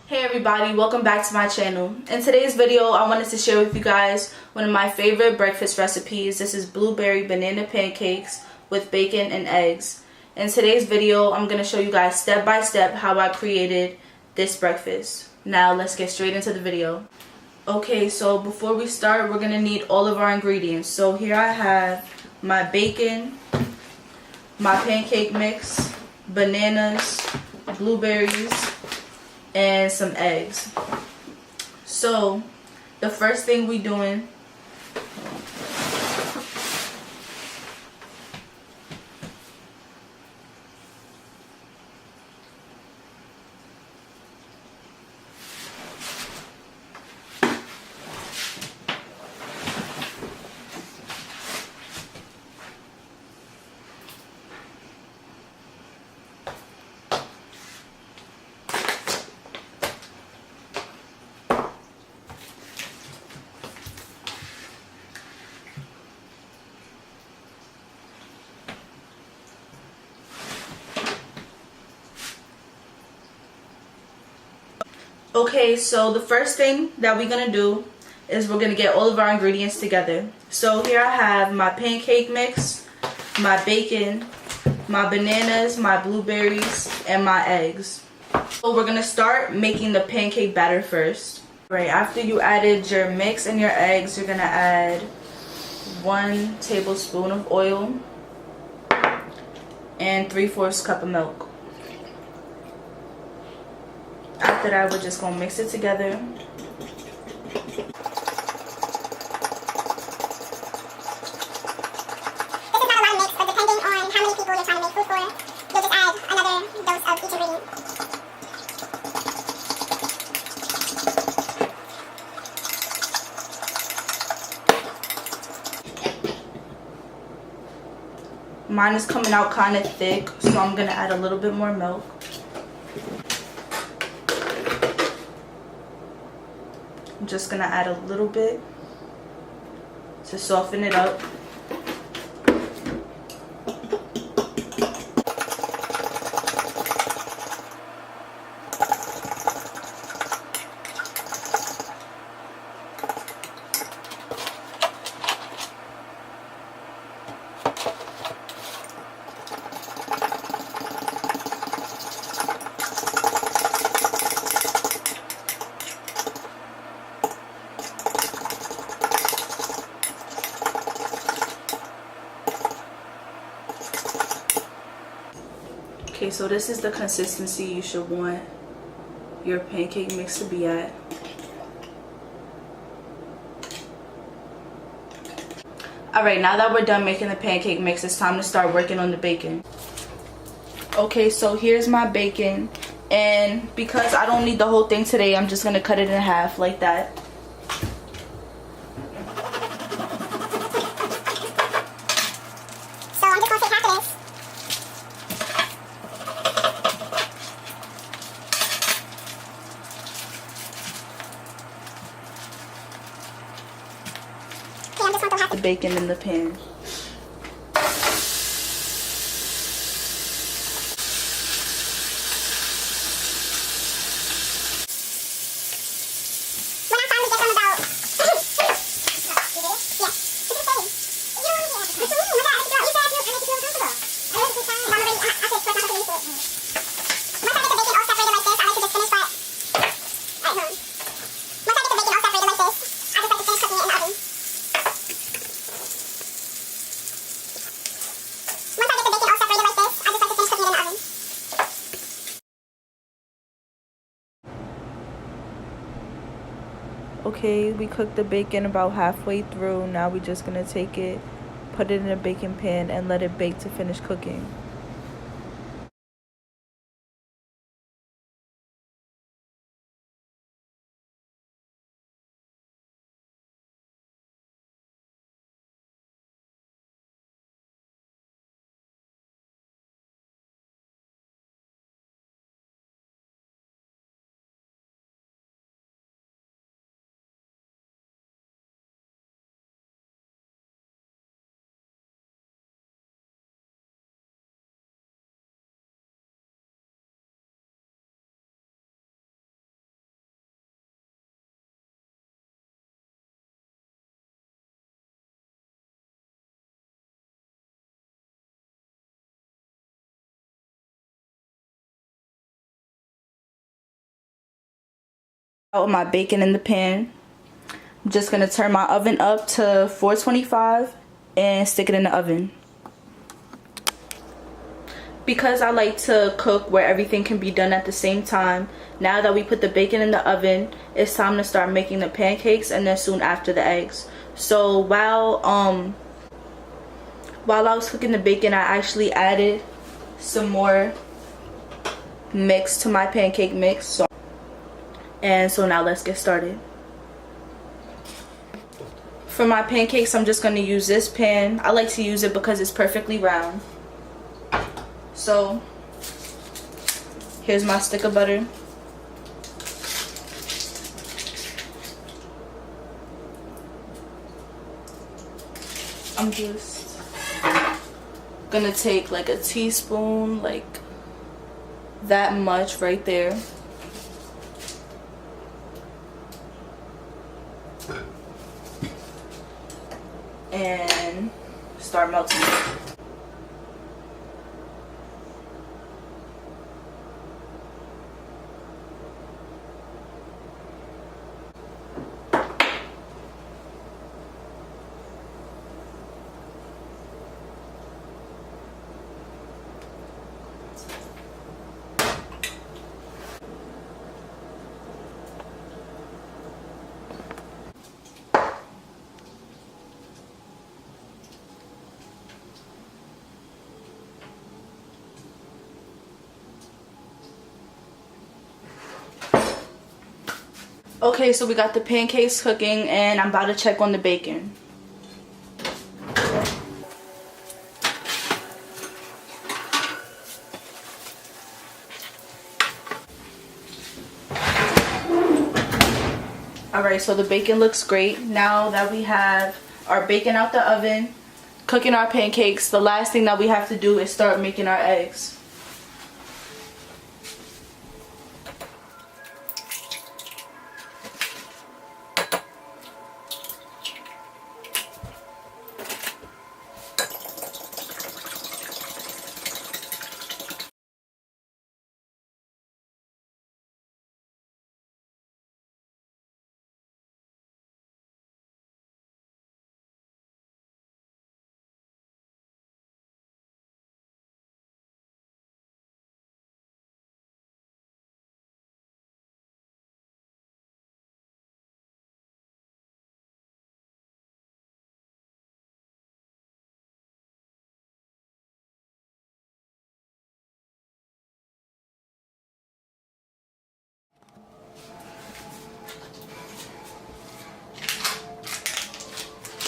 Hey everybody, welcome back to my channel. In today's video, I wanted to share with you guys one of my favorite breakfast recipes. This is blueberry banana pancakes with bacon and eggs. In today's video, I'm going to show you guys step by step how I created this breakfast. Now let's get straight into the video. Okay, so before we start, we're going to need all of our ingredients. So here I have my bacon, my pancake mix, bananas, blueberries, and some eggs. So the first thing we doing, okay, so the first thing that we're gonna do is we're gonna get all of our ingredients together. So here I have my pancake mix, my bacon, my bananas, my blueberries, and my eggs. So we're gonna start making the pancake batter first. Right, after you added your mix and your eggs, you're gonna add 1 tablespoon of oil and 3/4 cup of milk. After that, we're just gonna mix it together. Mine is coming out kind of thick, so I'm gonna add a little bit more milk. I'm just gonna add a little bit to soften it up. Okay, so this is the consistency you should want your pancake mix to be at. Alright, now that we're done making the pancake mix, it's time to start working on the bacon. Okay, so here's my bacon, and because I don't need the whole thing today, I'm just going to cut it in half like that. The bacon in the pan. Okay, we cooked the bacon about halfway through. Now we're just gonna take it, put it in a baking pan, and let it bake to finish cooking. Out with my bacon in the pan. I'm just gonna turn my oven up to 425 and stick it in the oven. Because I like to cook where everything can be done at the same time, now that we put the bacon in the oven, it's time to start making the pancakes and then soon after the eggs. So while I was cooking the bacon, I actually added some more mix to my pancake mix. So now let's get started. For my pancakes, I'm just going to use this pan. I like to use it because it's perfectly round. So here's my stick of butter. I'm just gonna take like a teaspoon, like that much right there. And start melting it. Okay, so we got the pancakes cooking and I'm about to check on the bacon. Alright, so the bacon looks great. Now that we have our bacon out the oven, cooking our pancakes, the last thing that we have to do is start making our eggs.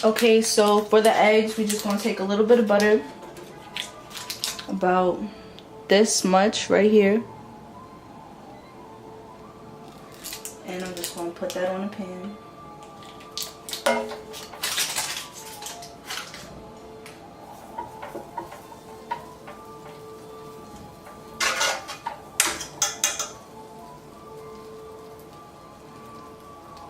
Okay, so for the eggs, we're just going to take a little bit of butter, about this much right here, and I'm just going to put that on a pan.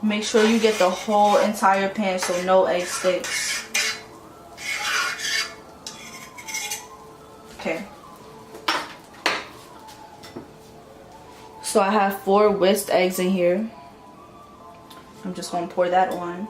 Make sure you get the whole entire pan so no egg sticks. Okay. So I have 4 whisked eggs in here. I'm just going to pour that on.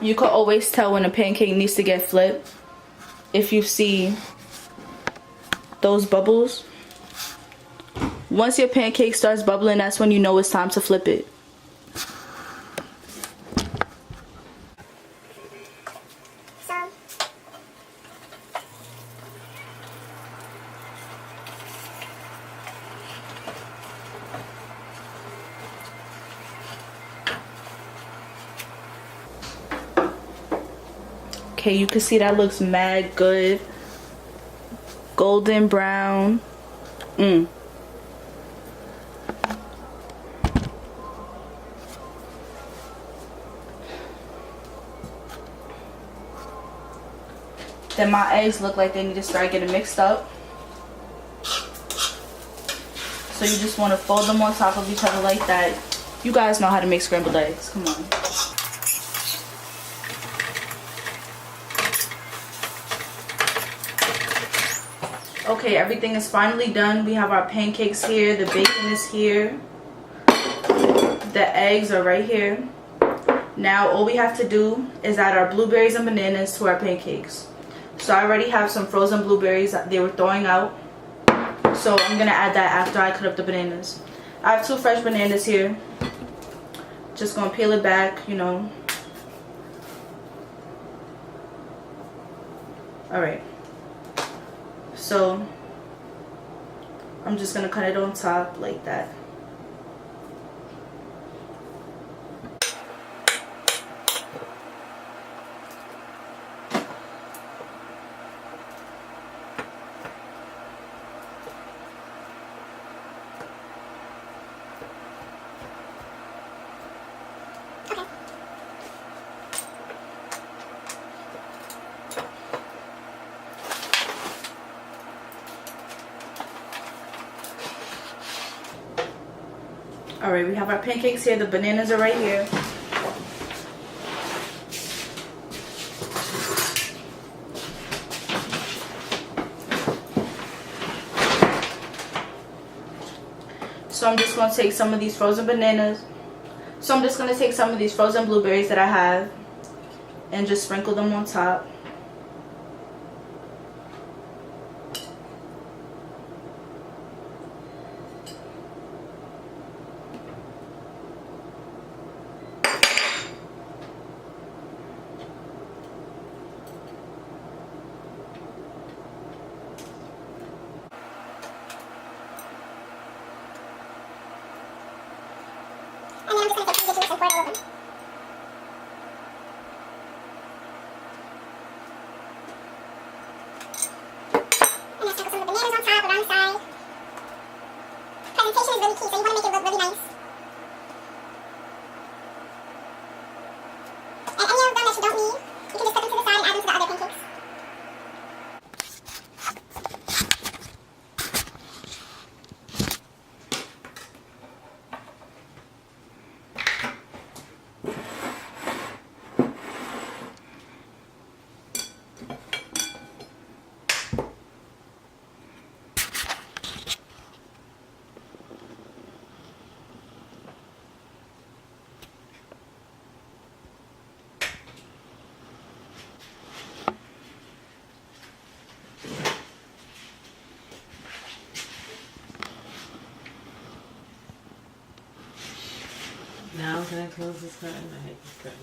You can always tell when a pancake needs to get flipped if you see those bubbles. Once your pancake starts bubbling, that's when you know it's time to flip it. Okay, you can see that looks mad good. Golden brown. Then my eggs look like they need to start getting mixed up. So you just want to fold them on top of each other like that. You guys know how to make scrambled eggs. Come on. Okay, everything is finally done. We have our pancakes here. The bacon is here. The eggs are right here. Now all we have to do is add our blueberries and bananas to our pancakes. So I already have some frozen blueberries that they were throwing out. So I'm going to add that after I cut up the bananas. I have 2 fresh bananas here. Just going to peel it back, you know. Alright. So I'm just going to cut it on top like that. Alright, we have our pancakes here. The bananas are right here. So I'm just going to take some of these frozen bananas. So I'm just going to take some of these frozen blueberries that I have and just sprinkle them on top. And then I'm just going to take some juice and pour it all over. And then sprinkle some of the bananas on top around the side. Presentation is really key, so you want to make it look really nice. And any of them that you don't need, you can just put them to the side and add them to the other pancakes. Now can I close this curtain? I hate this curtain.